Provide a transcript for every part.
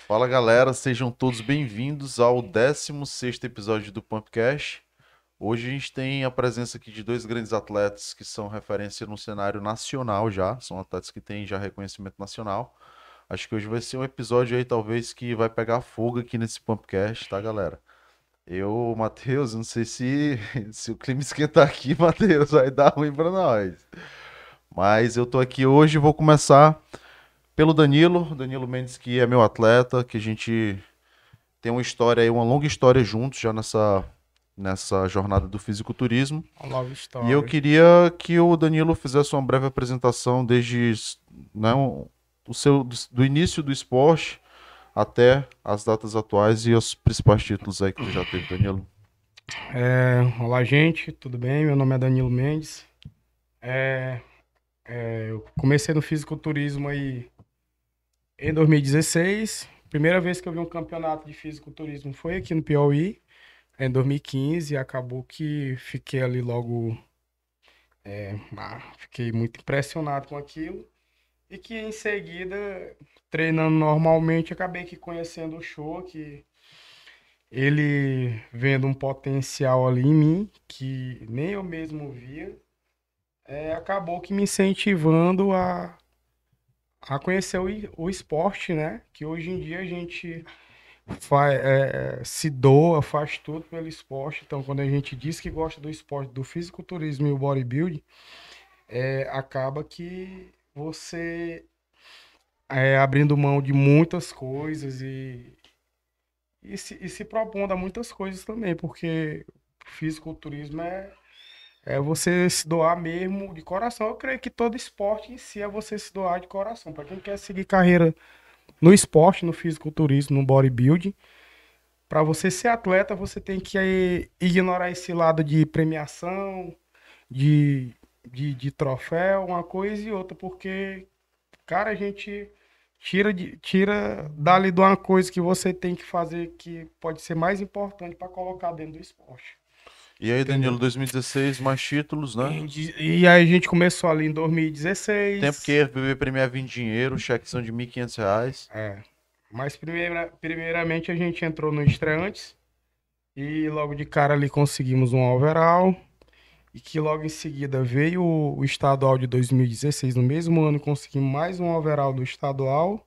Fala galera, sejam todos bem-vindos ao 16º episódio do Pumpcast. Hoje a gente tem a presença aqui de dois grandes atletas que são referência no cenário nacional já, são atletas que têm já reconhecimento nacional. Acho que hoje vai ser um episódio aí talvez que vai pegar fogo aqui nesse Pumpcast, tá galera? Matheus, não sei se, se o clima esquentar aqui, Matheus, vai dar ruim pra nós. Mas eu tô aqui hoje e vou começar pelo Danilo Mendes, que é meu atleta, que a gente tem uma história aí, uma longa história juntos já nessa jornada do fisiculturismo. A Love E eu Story. queria que o Danilo fizesse uma breve apresentação desde, né, do início do esporte até as datas atuais e os principais títulos aí que tu já teve, Danilo. Olá, gente, tudo bem? Meu nome é Danilo Mendes. Eu comecei no fisiculturismo aí em 2016. Primeira vez que eu vi um campeonato de fisiculturismo foi aqui no Piauí, em 2015. E acabou que fiquei ali logo, fiquei muito impressionado com aquilo. E que em seguida, treinando normalmente, acabei que conhecendo o show, que ele vendo um potencial ali em mim, que nem eu mesmo via. Acabou que me incentivando a conhecer o esporte, né? Que hoje em dia a gente se doa, faz tudo pelo esporte. Então, quando a gente diz que gosta do esporte, do fisiculturismo e o bodybuilding, acaba que você abrindo mão de muitas coisas e se propondo a muitas coisas também, porque fisiculturismo é você se doar mesmo de coração. Eu creio que todo esporte em si é você se doar de coração. Para quem quer seguir carreira no esporte, no fisiculturismo, no bodybuilding, para você ser atleta, você tem que ignorar esse lado de premiação, de, de troféu, uma coisa e outra, porque, cara, a gente tira dali de uma coisa que você tem que fazer que pode ser mais importante para colocar dentro do esporte. E aí, Danilo, Entendeu? 2016, mais títulos, né? E aí a gente começou ali em Tempo que 2016. a FBB premiava em dinheiro, cheques são de R$ 1.500. É. Mas primeiramente a gente entrou no Estreantes e logo de cara ali conseguimos um overall. E que logo em seguida veio o estadual de 2016. No mesmo ano conseguimos mais um overall do estadual.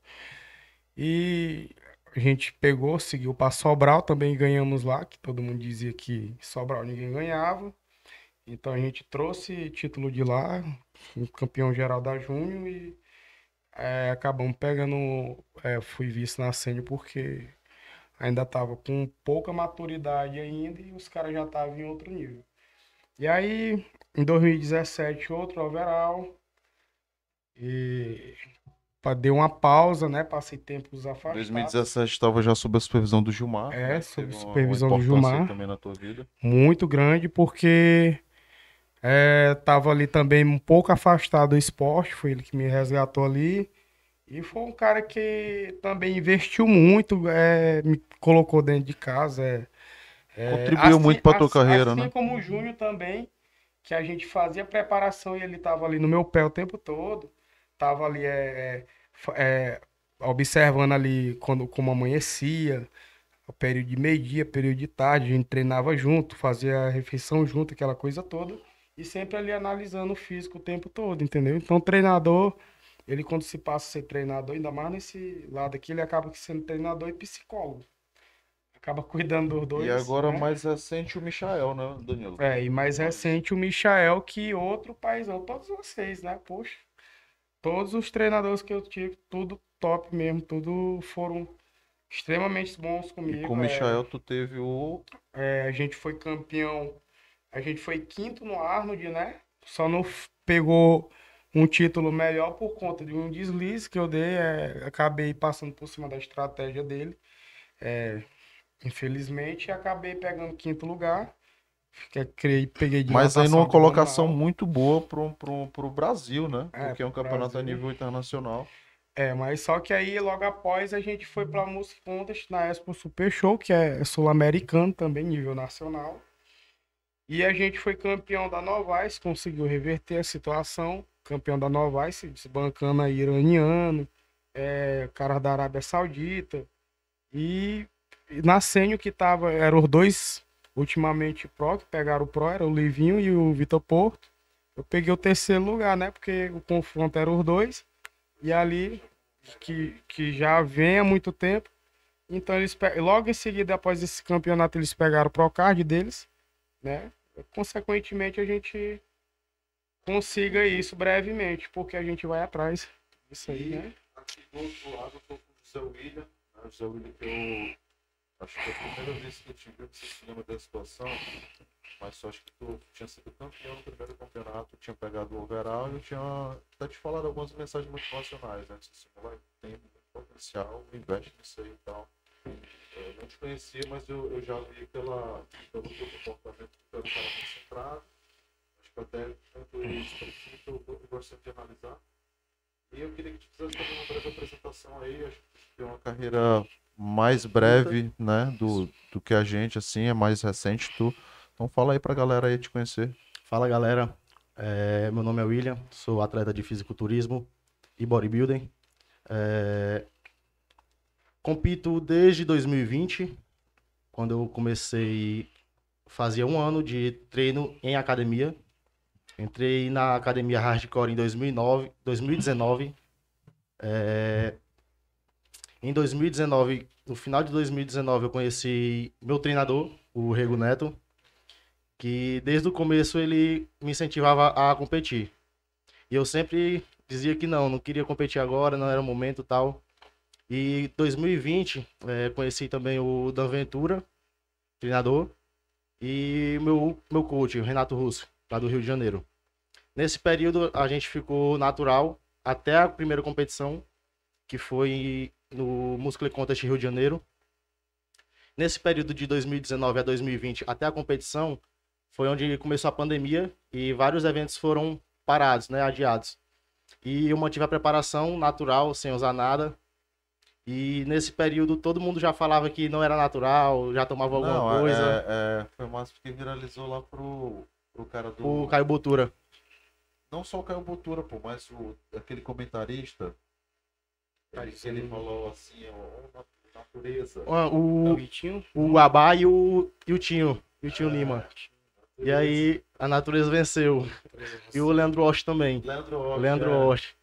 E a gente pegou, seguiu para Sobral, também ganhamos lá, que todo mundo dizia que Sobral ninguém ganhava. Então a gente trouxe título de lá, fui campeão geral da Júnior e acabamos pegando, fui vice na sênior porque ainda tava com pouca maturidade ainda e os caras já estavam em outro nível. E aí, em 2017, outro overall e deu uma pausa, né? Passei tempos afastado. 2017 estava já sob a supervisão do Gilmar, né? Que Sob teve uma supervisão do importância aí Gilmar, também na tua vida. muito grande porque tava ali também um pouco afastado do esporte, foi ele que me resgatou ali. E foi um cara que também investiu muito, me colocou dentro de casa. Contribuiu muito para tua carreira, Assim né? como o Júnior também, que a gente fazia preparação e ele estava ali no meu pé o tempo todo, estava ali fa- é, observando ali como amanhecia, o período de meio-dia, período de tarde, a gente treinava junto, fazia a refeição junto, aquela coisa toda, e sempre ali analisando o físico o tempo todo, entendeu? Então, o treinador, ele quando se passa a ser treinador, ainda mais nesse lado aqui, ele acaba que sendo treinador e psicólogo. Acaba cuidando dos E dois, agora né? mais recente o Michael, né, Danilo? E mais Mas recente o Michael, que outro paizão, todos vocês, né? Poxa, todos os treinadores que eu tive, tudo top mesmo, tudo foram extremamente bons e com o comigo. Michael tu teve o A gente foi campeão, a gente foi quinto no Arnold, né? Só não pegou um título melhor por conta de um deslize que eu dei, acabei passando por cima da estratégia dele, infelizmente, e acabei pegando quinto lugar. Peguei mas aí dilatação numa colocação abdominal. muito boa pro Brasil, né? Porque é um Pro campeonato a Brasil. nível internacional. Mas só que aí logo após a gente foi para Fundas na Expo Super Show, que é sul-americano também, nível nacional. E a gente foi campeão da Novice, conseguiu reverter a situação. Campeão da Novice, desbancando aí iraniano, cara da Arábia Saudita. E na sênior que tava, eram os dois ultimamente pro, que pegaram o pro, era o Livinho e o Vitor Porto. Eu peguei o terceiro lugar, né? Porque o confronto era os dois. E ali, que já vem há muito tempo. Então logo em seguida, após esse campeonato, eles pegaram o Procard deles, né? Consequentemente, a gente consiga isso brevemente, porque a gente vai atrás disso aí, né? Aqui do outro lado eu tô com o José William, né? O José William que eu acho que é a primeira vez que eu te vi, você se lembra dessa situação, mas só acho que tu tinha sido campeão no primeiro campeonato, tinha pegado o overall e eu tinha até te falado algumas mensagens motivacionais, né? Assim, vai, tem muito potencial, investe nisso aí e tal. Eu não te conhecia, mas eu já vi pelo teu comportamento que tu era um cara muito centrado. Acho que até tanto isso para ti, que eu gosto sempre de analisar. E eu queria que tu fizesse também uma breve apresentação aí. Acho que tu tem uma carreira mais breve, né, do que a gente, assim, é mais recente tu. Então fala aí pra galera aí te conhecer. Fala galera, meu nome é William, sou atleta de fisiculturismo e bodybuilding. Compito desde 2020, quando eu comecei, fazia um ano de treino em academia. Entrei na academia Hardcore em 2019. Em 2019, no final de 2019, eu conheci meu treinador, o Rego Neto, que desde o começo ele me incentivava a competir. E eu sempre dizia que não queria competir agora, não era o momento e tal. E em 2020, conheci também o Dan Ventura, treinador, e meu coach, o Renato Russo, lá do Rio de Janeiro. Nesse período, a gente ficou natural até a primeira competição, que foi no Muscle Contest Rio de Janeiro. Nesse período de 2019 a 2020, até a competição, foi onde começou a pandemia e vários eventos foram parados, né, adiados. E eu mantive a preparação natural, sem usar nada. E nesse período todo mundo já falava que não era natural, já tomava alguma coisa. Foi mais porque viralizou lá pro cara O Caio Botura. Não só o Caio Botura, pô, mas aquele comentarista. Ele falou assim, natureza. O Abá e o Tinho. E o Tinho Lima. E aí a natureza venceu. E o Leandro Osh também. Leandro Osh.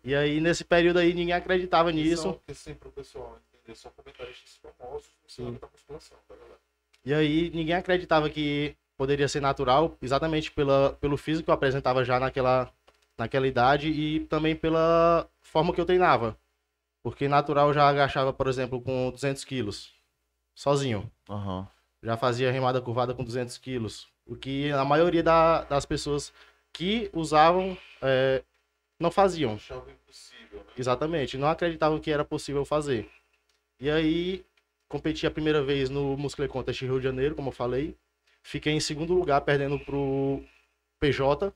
E aí nesse período aí ninguém acreditava nisso. Porque sempre o pessoal entender, são comentaristas famosos da musculação, tá, galera? E aí ninguém acreditava que poderia ser natural, exatamente pelo físico que eu apresentava já naquela idade e também pela forma que eu treinava. Porque natural eu já agachava, por exemplo, com 200 quilos, sozinho. Uhum. Já fazia remada curvada com 200 quilos. O que a maioria das pessoas que usavam não faziam. Achava impossível, né? Exatamente, não acreditavam que era possível fazer. E aí, competi a primeira vez no Muscle Contest Rio de Janeiro, como eu falei. Fiquei em segundo lugar, perdendo pro PJ.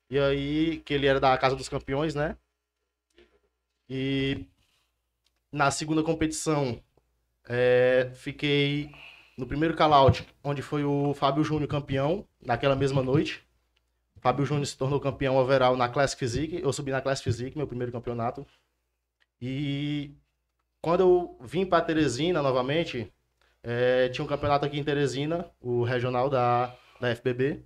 E aí, que ele era da Casa dos Campeões, né? E na segunda competição, fiquei no primeiro call-out, onde foi o Fábio Júnior campeão, naquela mesma noite. O Fábio Júnior se tornou campeão overall na Classic Physique. Eu subi na Classic Physique, meu primeiro campeonato. E quando eu vim para Teresina novamente, tinha um campeonato aqui em Teresina, o regional da FBB.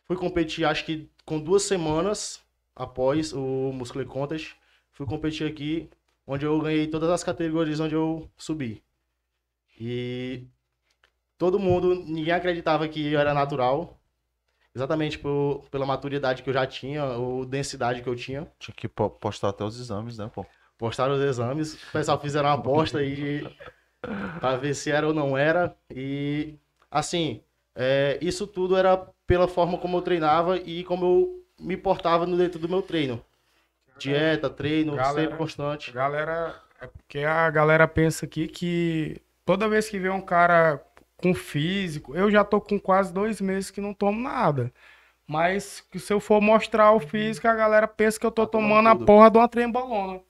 Fui competir, acho que com 2 semanas após o Muscle Contest. Fui competir aqui, onde eu ganhei todas as categorias onde eu subi. E todo mundo, ninguém acreditava que eu era natural. Exatamente pela maturidade que eu já tinha, ou densidade que eu tinha. Tinha que postar até os exames, né, pô? Postaram os exames, o pessoal fizeram uma aposta aí pra ver se era ou não era. E, assim, isso tudo era pela forma como eu treinava e como eu me portava dentro do meu treino. Dieta, treino, sempre constante. É porque a galera pensa aqui que toda vez que vê um cara com físico, eu já tô com quase 2 meses que não tomo nada. Mas se eu for mostrar o físico, a galera pensa que eu tô tomando a porra de uma trembolona.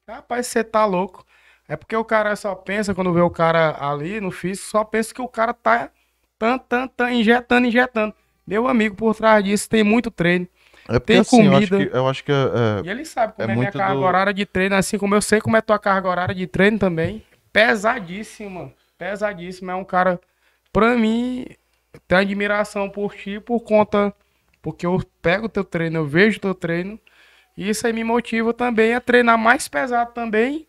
Rapaz, você tá louco. É porque o cara só pensa, quando vê o cara ali no físico, só pensa que o cara tá injetando. Meu amigo, por trás disso tem muito treino. É porque Tem assim, comida. eu acho que E ele sabe como é minha muito carga do... horária de treino, assim como eu sei como é tua carga horária de treino também. Pesadíssima. Pesadíssima. É um cara, pra mim, tenho admiração por ti por conta. Porque eu pego o teu treino, eu vejo o teu treino. E isso aí me motiva também a treinar mais pesado também.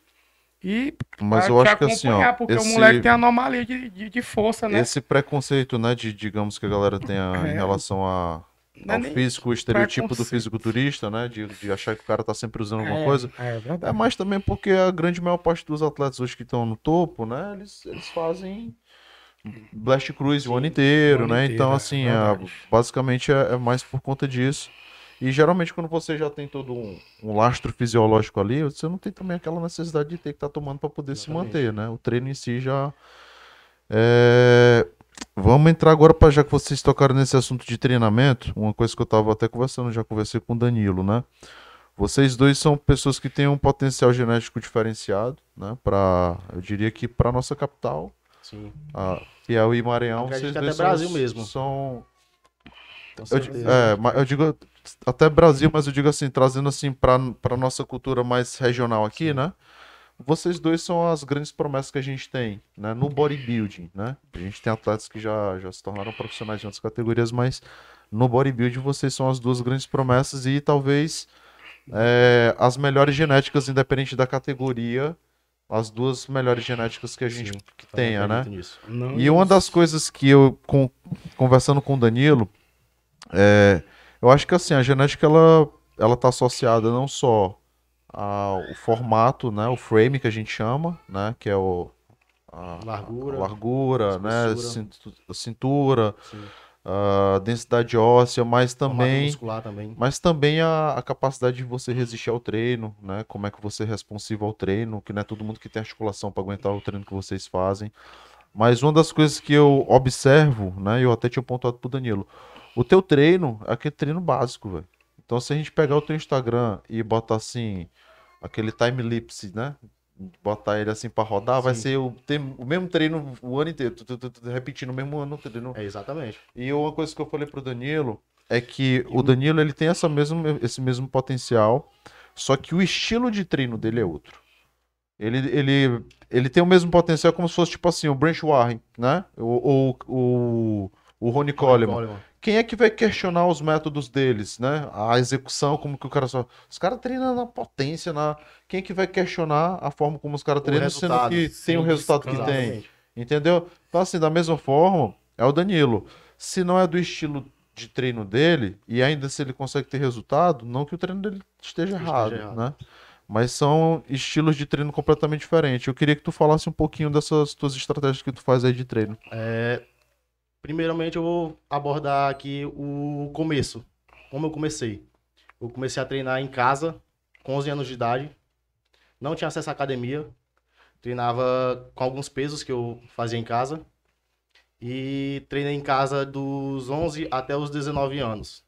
E Mas a eu te acho que assim, ó, acompanhar, porque o moleque tem anomalia de força, né? esse preconceito, né, digamos que a galera tem em É, relação não é ao nem físico, o estereotipo do preconceito. fisiculturista, né, de achar que o cara tá sempre usando alguma É, coisa, é é verdade. mais também porque a grande maior parte dos atletas hoje que estão no topo, né, eles fazem blast cruise o ano Sim, o inteiro, ano né, então inteiro, é assim, verdade. basicamente é mais por conta disso. E geralmente quando você já tem todo um lastro fisiológico ali, você não tem também aquela necessidade de ter que estar tomando para poder se Exatamente. manter, né? O treino em si já é... Vamos entrar agora para já que vocês tocaram nesse assunto de treinamento, uma coisa que eu estava até conversando, já conversei com o Danilo, né? Vocês dois são pessoas que têm um potencial genético diferenciado, né? Eu diria que para nossa capital, Sim. a Piauí e Maranhão, Acredito vocês que dois até Brasil mesmo. Com certeza. eu digo até Brasil, mas eu digo assim, trazendo assim para nossa cultura mais regional aqui, Sim. né? Vocês dois são as grandes promessas que a gente tem, né? No bodybuilding, né? A gente tem atletas que já se tornaram profissionais de outras categorias, mas no bodybuilding vocês são as duas grandes promessas e talvez as melhores genéticas, independente da categoria, as duas melhores genéticas que a gente Sim. que Também tenha, né? acredito nisso. Não, E uma das coisas que conversando com o Danilo, eu acho que assim, a genética ela tá associada não só ao formato, né, o frame que a gente chama, né, que é a Largura, largura, né, espessura. a cintura, Sim. a densidade óssea, Formato muscular também. mas também a capacidade de você resistir ao treino, né, como é que você é responsivo ao treino, que não é todo mundo que tem articulação para aguentar o treino que vocês fazem. Mas uma das coisas que eu observo, né, eu até tinha pontuado pro Danilo, o teu treino é aquele treino básico, velho. Então se a gente pegar o teu Instagram e botar assim, aquele time-lapse, né, botar ele assim pra rodar, vai Sim. ser o mesmo treino o ano inteiro, repetindo o mesmo ano treino. É exatamente. E uma coisa que eu falei pro Danilo é que o Danilo ele tem esse mesmo potencial, só que o estilo de treino dele é outro. Ele tem o mesmo potencial como se fosse, tipo assim, o Branch Warren, né? O Ronnie Ronnie Coleman. Coleman. Quem é que vai questionar os métodos deles, né? A execução, como que o cara só. Os caras treinam na potência, na. Quem é que vai questionar a forma como os caras O treinam, sendo resultado. que tem o sem resultado que descanso. tem? Exatamente. Entendeu? Então, assim, da mesma forma, é o Danilo. Se não é do estilo de treino dele, e ainda se ele consegue ter resultado, não que o treino dele esteja Esteja errado, errado. né? Mas são estilos de treino completamente diferentes. Eu queria que tu falasse um pouquinho dessas tuas estratégias que tu faz aí de treino. Primeiramente, eu vou abordar aqui o começo. Como eu comecei. Eu comecei a treinar em casa, com 11 anos de idade. Não tinha acesso à academia. Treinava com alguns pesos que eu fazia em casa. E treinei em casa dos 11 até os 19 anos.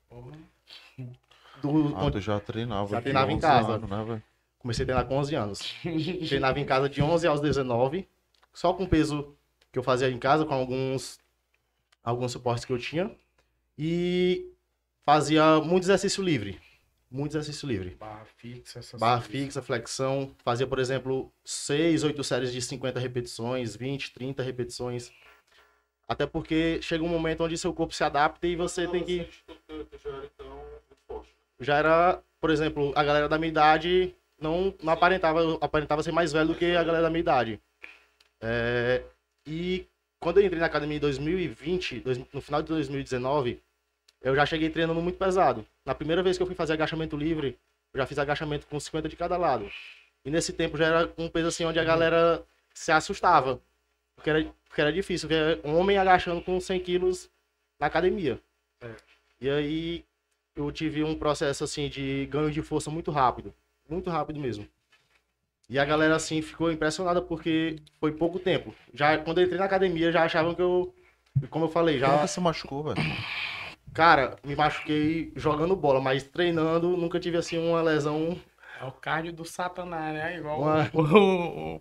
Ah, tu já treinava Já de treinava em 11 casa. anos, né, velho? Comecei a treinar com 11 anos. Treinava em casa de 11 aos 19, só com o peso que eu fazia em casa, com alguns suportes que eu tinha. E fazia muito exercício livre. Muito exercício livre. Barra fixa, essas Barra coisas. fixa, flexão. Fazia, por exemplo, 6, 8 séries de 50 repetições, 20, 30 repetições. Até porque chega um momento onde seu corpo se adapta e você tem que... Já era, por exemplo, a galera da minha idade não aparentava, eu aparentava ser mais velho do que a galera da minha idade. E quando eu entrei na academia em 2020, no final de 2019, eu já cheguei treinando muito pesado. Na primeira vez que eu fui fazer agachamento livre, eu já fiz agachamento com 50 de cada lado. E nesse tempo já era um peso assim onde a galera se assustava. Porque era difícil ver um homem agachando com 100 quilos na academia. E aí eu tive um processo assim de ganho de força muito rápido mesmo. E a galera assim ficou impressionada porque foi pouco tempo. Já quando eu entrei na academia já achavam que como eu falei, Como já, que se machucou, velho? cara, me machuquei jogando bola, mas treinando nunca tive assim uma lesão. É o cardio do satanás, né? Igual Uma- o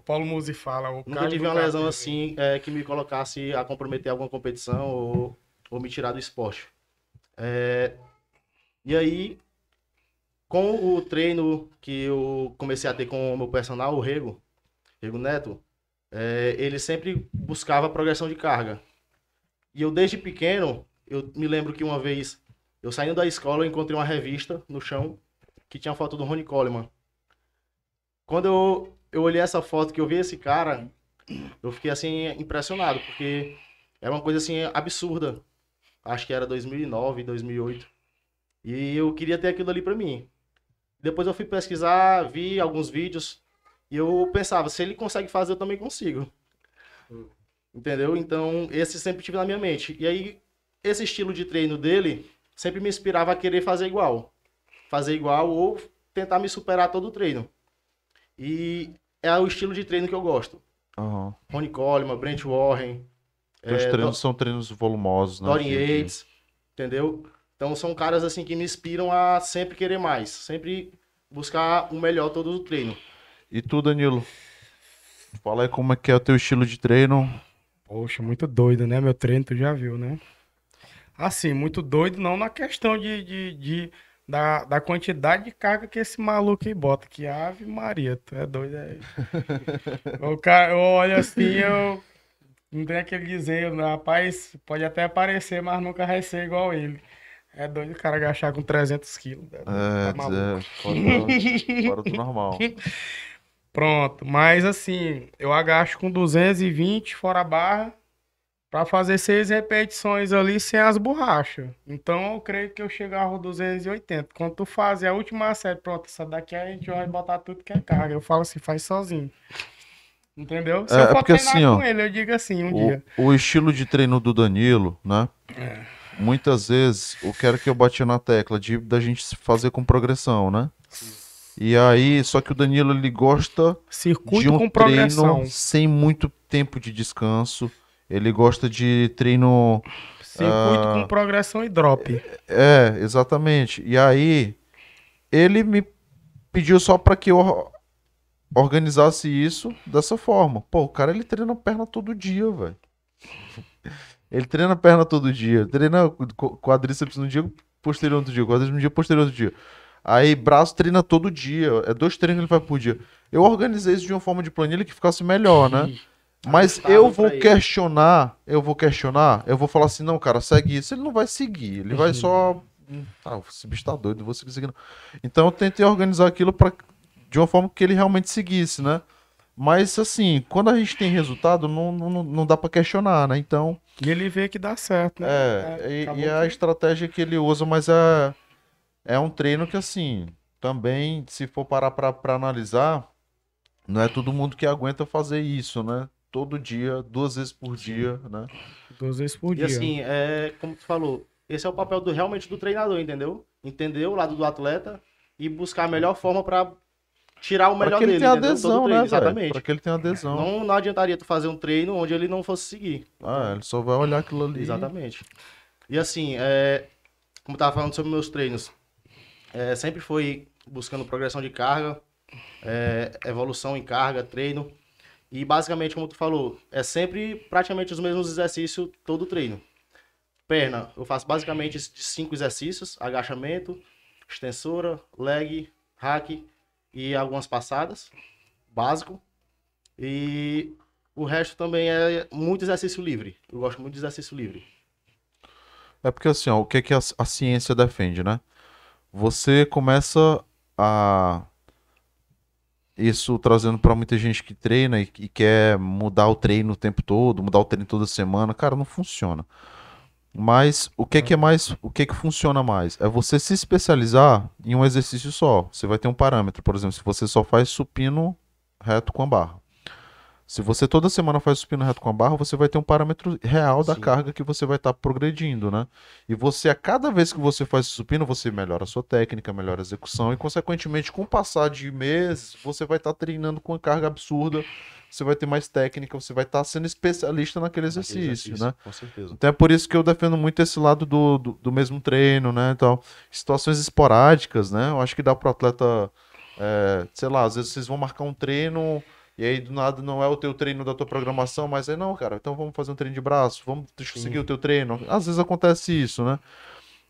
Paulo Musi fala. O Nunca cardio tive do uma lesão capeta. assim que me colocasse a comprometer alguma competição ou me tirar do esporte. E aí, com o treino que eu comecei a ter com o meu personal, o Rego Neto, ele sempre buscava progressão de carga. E eu, desde pequeno, eu me lembro que uma vez, eu saindo da escola, eu encontrei uma revista no chão que tinha foto do Ronnie Coleman. Quando eu olhei essa foto, que eu vi esse cara, eu fiquei assim impressionado, porque era uma coisa assim absurda. Acho que era 2009, 2008. E eu queria ter aquilo ali pra mim. Depois eu fui pesquisar, vi alguns vídeos e eu pensava, se ele consegue fazer, eu também consigo. Entendeu? Então, esse sempre tive na minha mente. E aí, esse estilo de treino dele sempre me inspirava a querer fazer igual. Fazer igual ou tentar me superar todo o treino. E é o estilo de treino que eu gosto. Aham. Ronnie Coleman, Brent Warren, Teus treinos são treinos volumosos, né? Dorian Yates, entendeu? Então são caras assim que me inspiram a sempre querer mais, sempre buscar o melhor todo o treino. E tu, Danilo? Fala aí como é que é o teu estilo de treino. Poxa, muito doido, né? Meu treino, tu já viu, né? Assim, muito doido, não na questão da quantidade de carga que esse maluco aí bota. Que Ave Maria, tu é doido aí. O cara, eu olho assim, eu não tenho aquele dizer, rapaz, pode até aparecer, mas nunca vai ser igual ele. É doido o cara agachar com 300 quilos. Tá maluco. Fora do normal. Pronto, mas assim, eu agacho com 220 fora a barra pra fazer 6 repetições ali sem as borrachas. Então eu creio que eu chegava a 280. Quando tu fazer a última série, pronto, essa daqui a gente vai botar tudo que é carga. Eu falo assim, faz sozinho. Entendeu? Se eu for porque treinar assim, com ó, ele, eu digo assim, um dia. o estilo de treino do Danilo, né? Muitas vezes, o que era que eu batia na tecla da gente se fazer com progressão, né? E aí, só que o Danilo, ele gosta de Circuito um com progressão. treino sem muito tempo de descanso. Ele gosta de treino... Circuito com progressão e drop. Exatamente. E aí, ele me pediu só para que eu organizasse isso dessa forma. Pô, o cara, ele treina perna todo dia, velho. Ele treina perna todo dia. Treina quadríceps no dia, posterior outro dia. Quadríceps no dia, posterior outro dia. Aí, braço treina todo dia. É 2 treinos que ele faz por dia. Eu organizei isso de uma forma de planilha que ficasse melhor, né? Mas eu vou questionar, eu vou falar assim, não, cara, segue isso. Ele não vai seguir, ele vai só... esse bicho tá doido, não vou seguir seguindo. Então eu tentei organizar aquilo de uma forma que ele realmente seguisse, né? Mas assim, quando a gente tem resultado, não dá pra questionar, né? Então... E ele vê que dá certo, né? E a estratégia que ele usa, mas é um treino que assim, também, se for parar pra analisar, não é todo mundo que aguenta fazer isso, né? Todo dia, 2 vezes por dia, né? 2 vezes por dia. E assim, como tu falou, esse é o papel realmente do treinador, entendeu? Entender o lado do atleta e buscar a melhor forma para tirar o melhor dele, entendeu? Todo Adesão, treino, né, exatamente. Para que ele tenha adesão. Não adiantaria tu fazer um treino onde ele não fosse seguir. Ele só vai olhar aquilo ali. Exatamente. E assim, como eu tava falando sobre meus treinos, sempre foi buscando progressão de carga, evolução em carga, treino. E basicamente, como tu falou, é sempre praticamente os mesmos exercícios todo o treino. Perna, eu faço basicamente de 5 exercícios: agachamento, extensora, leg, hack e algumas passadas, básico. E o resto também é muito exercício livre. Eu gosto muito de exercício livre. É porque assim, ó, o que a ciência defende, né? Você começa a... Isso trazendo pra muita gente que treina e quer mudar o treino o tempo todo, mudar o treino toda semana. Cara, não funciona. Mas o que funciona mais? É você se especializar em um exercício só. Você vai ter um parâmetro, por exemplo, se você só faz supino reto com a barra. Se você toda semana faz supino reto com a barra, você vai ter um parâmetro real da carga que você vai estar progredindo, né? E você, a cada vez que você faz supino, você melhora a sua técnica, melhora a execução e, consequentemente, com o passar de meses, você vai estar treinando com carga absurda, você vai ter mais técnica, você vai estar sendo especialista naquele exercício, né? Com certeza. Então é por isso que eu defendo muito esse lado do mesmo treino, né? Então, situações esporádicas, né? Eu acho que dá pro atleta, sei lá, às vezes vocês vão marcar um treino... E aí, do nada, não é o teu treino da tua programação, mas não, cara, então vamos fazer um treino de braço, deixa eu seguir o teu treino. Às vezes acontece isso, né?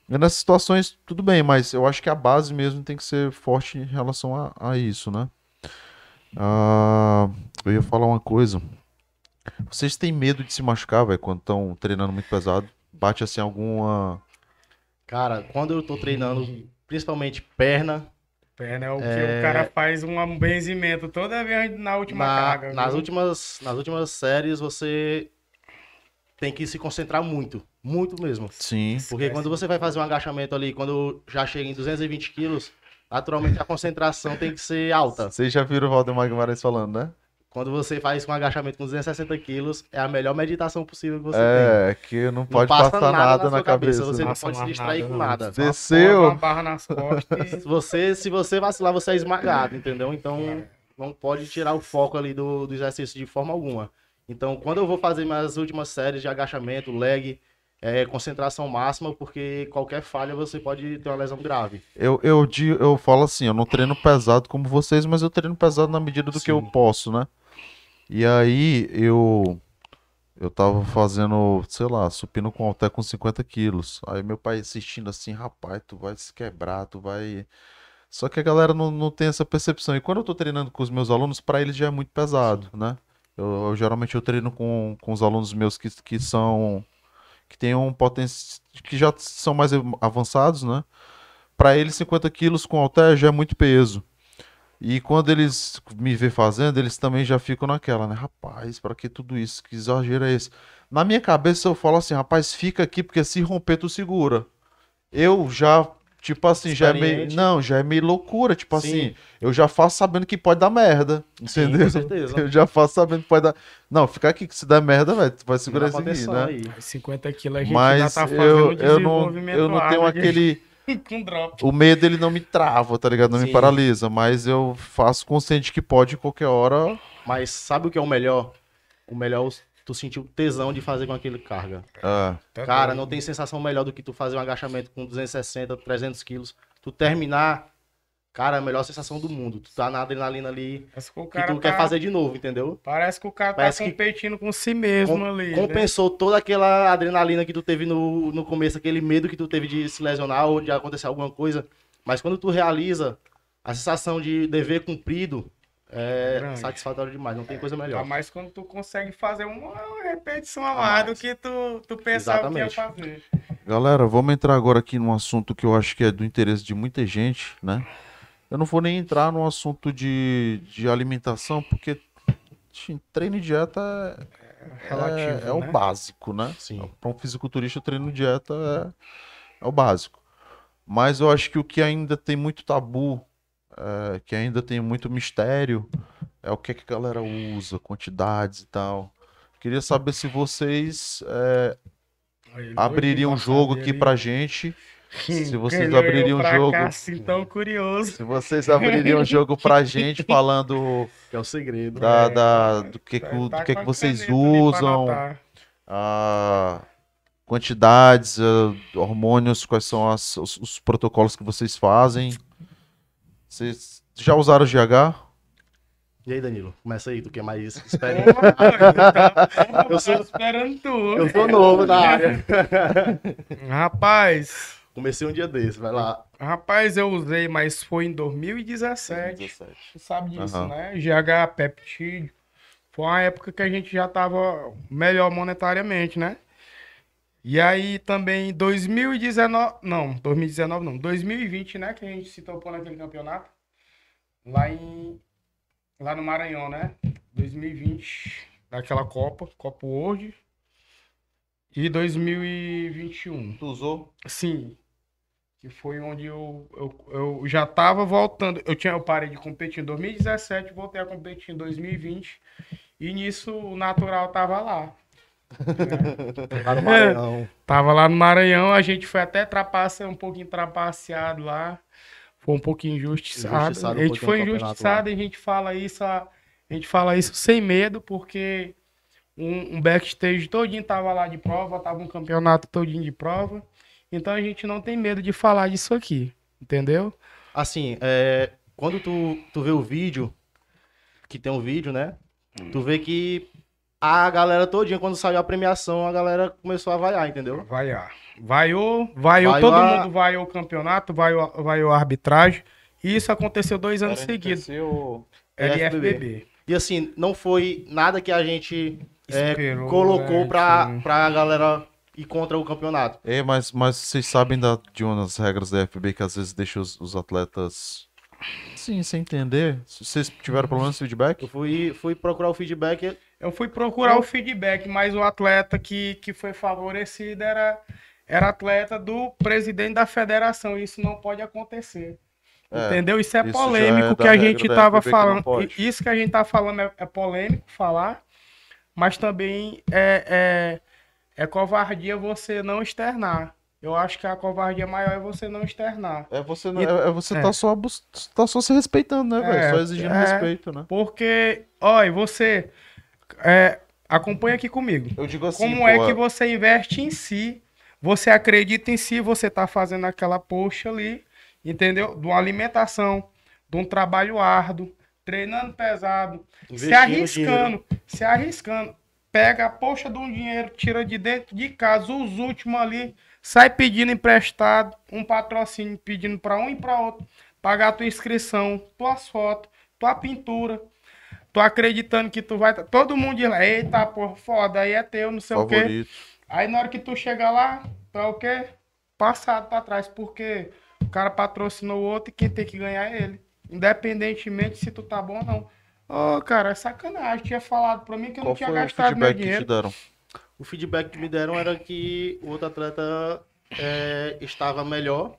E nessas situações, tudo bem, mas eu acho que a base mesmo tem que ser forte em relação a isso, né? Ah, eu ia falar uma coisa. Vocês têm medo de se machucar, velho, quando estão treinando muito pesado? Bate assim alguma. Cara, quando eu tô treinando, principalmente perna, Perna é o que o cara faz um benzimento toda vez na última carga, nas viu? últimas séries você tem que se concentrar muito, muito mesmo. Sim. Porque Esquece. quando você vai fazer um agachamento ali, quando já chega em 220 quilos, naturalmente a concentração tem que ser alta. Vocês já viram o Valdemar Guimarães falando, né? Quando você faz um agachamento com 260 quilos, é a melhor meditação possível que você tem. É, que não Não pode passa passar nada nada na na sua cabeça, cabeça. você né? não Passa pode se mais distrair nada, com não. nada. Só acorda, Desceu. uma barra nas costas e... Se você vacilar, você é esmagado, entendeu? Então, não pode tirar o foco ali do exercício de forma alguma. Então, quando eu vou fazer minhas últimas séries de agachamento, leg, concentração máxima, porque qualquer falha você pode ter uma lesão grave. Eu falo assim, eu não treino pesado como vocês, mas eu treino pesado na medida do que eu Sim. posso, né? E aí eu tava fazendo, sei lá, supino com halter com 50 quilos. Aí meu pai assistindo assim, rapaz, tu vai se quebrar, tu vai. Só que a galera não tem essa percepção. E quando eu tô treinando com os meus alunos, pra eles já é muito pesado, né? Geralmente eu treino com os alunos meus que são. Que têm um potencial. Que já são mais avançados, né? Pra eles, 50 quilos com halter já é muito peso. E quando eles me vê fazendo, eles também já ficam naquela, né? Rapaz, pra que tudo isso? Que exagero é esse? Na minha cabeça eu falo assim, rapaz, fica aqui porque se romper tu segura. Eu já, tipo assim, já é meio, Experiente. não, já é meio loucura, tipo Sim. assim, eu já faço sabendo que pode dar merda, Sim, entendeu? com certeza. Eu já faço sabendo que pode dar. Não, fica aqui que se der merda, velho, tu vai segurar Dá isso aqui, atenção né? aí. 50 quilos a gente já Mas tá eu, fazendo eu não, desenvolvimento eu não tenho hard aquele. com drop. O medo ele não me trava, tá ligado? Não me Sim. paralisa, mas eu faço consciente que pode qualquer hora. Mas sabe o que é o melhor? O melhor é tu sentir o tesão de fazer com aquele carga. Ah, Tá Cara, doido. não tem sensação melhor do que tu fazer um agachamento com 260, 300 quilos. Tu terminar, cara, é a melhor sensação do mundo. Tu tá na adrenalina ali Parece que o que cara tu quer tá... fazer de novo, entendeu? Parece que o cara Parece tá que competindo com si mesmo ali, né? Compensou toda aquela adrenalina que tu teve no começo, aquele medo que tu teve de se lesionar ou de acontecer alguma coisa. Mas quando tu realiza, a sensação de dever cumprido é Grande. satisfatório demais. Não tem coisa melhor. Ainda mais quando tu consegue fazer uma repetição a mais do que tu pensava que ia Exatamente. fazer. galera, vamos entrar agora aqui num assunto que eu acho que é do interesse de muita gente, né? Eu não vou nem entrar no assunto de alimentação, porque treino e dieta Relativo, é o né? básico, né? Sim. Para um fisiculturista, treino e dieta é o básico. Mas eu acho que o que ainda tem muito tabu, que ainda tem muito mistério, é o que a galera usa, quantidades e tal. Queria saber se vocês Aí, abririam um doido, jogo embaçadeiro, aqui hein? pra gente. Se vocês Ele olhou abririam um pra jogo. cá, assim, tão curioso. Se vocês abririam um jogo pra gente falando Que é o segredo. do que, Tá do que com a vocês caneta ali pra usam, anotar. quantidades, hormônios, quais são os protocolos que vocês fazem. Vocês já usaram o GH? E aí, Danilo? Começa aí, tu que é mais Porra, experiente. eu tô esperando tu. Eu sou novo na área. Rapaz, Comecei um dia desse, vai lá. eu usei, mas foi em 2017. Tu sabe disso, Aham. né? GH peptídeo. Foi uma época que a gente já tava melhor monetariamente, né? E aí também em 2019, não, 2019 não, 2020, né? Que a gente se topou naquele campeonato. Lá no Maranhão, né? 2020, daquela Copa World. E 2021. Tu usou? Sim. Que foi onde eu já tava voltando. Eu parei de competir em 2017, voltei a competir em 2020. E nisso o natural tava lá. Lá no Maranhão. Tava lá no Maranhão, a gente foi até um pouquinho trapaceado lá. Foi um pouquinho injustiçado. Injustiçado A um gente pouquinho foi no campeonato injustiçado e a gente fala isso sem medo, porque um backstage todinho tava lá de prova, tava um campeonato todinho de prova. Então a gente não tem medo de falar disso aqui, entendeu? Assim, quando tu vê o vídeo, que tem um vídeo, né? Tu vê que a galera todinha, quando saiu a premiação, a galera começou a vaiar, entendeu? Vaiar. Vaiou, Vaiou todo a- mundo vaiou o campeonato, vaiou a arbitragem. E isso aconteceu 2 anos seguidos. LFBB. E assim, não foi nada que a gente Esperou, colocou sim. pra galera ir contra o campeonato. Mas vocês sabem de umas regras da FB que às vezes deixa os atletas, sim, sem entender? Vocês tiveram pelo menos feedback? Eu fui procurar o feedback. Eu fui procurar o feedback, mas o atleta que foi favorecido era atleta do presidente da federação. Isso não pode acontecer. É, Entendeu? Isso é isso já polêmico é que da a regra gente da tava FBB que não falando. pode. Isso que a gente tá falando é polêmico falar, mas também é covardia você não externar. Eu acho que a covardia maior é você não externar. Você tá só se respeitando, né, velho? Só exigindo respeito, né? Porque, olha, você acompanha aqui comigo. Eu digo assim, Como é que você investe em si? Você acredita em si, você tá fazendo aquela poxa ali, entendeu? De uma alimentação, de um trabalho árduo, treinando pesado, se arriscando, pega a poxa de um dinheiro, tira de dentro de casa, os últimos ali, sai pedindo emprestado, um patrocínio pedindo para um e para outro, pagar tua inscrição, tuas fotos, tua pintura. Tô acreditando que tu vai. Todo mundo diz lá, eita, porra, foda, aí é teu, não sei o quê. favorito. Aí na hora que tu chegar lá, tu é o quê? Passado pra trás, porque o cara patrocinou o outro e quem tem que ganhar é ele. Independentemente se tu tá bom ou não. Ô, cara, é sacanagem. Tinha falado pra mim que eu não Qual tinha foi o gastado meu feedback que te dinheiro. deram? O feedback que me deram era que o outro atleta estava melhor.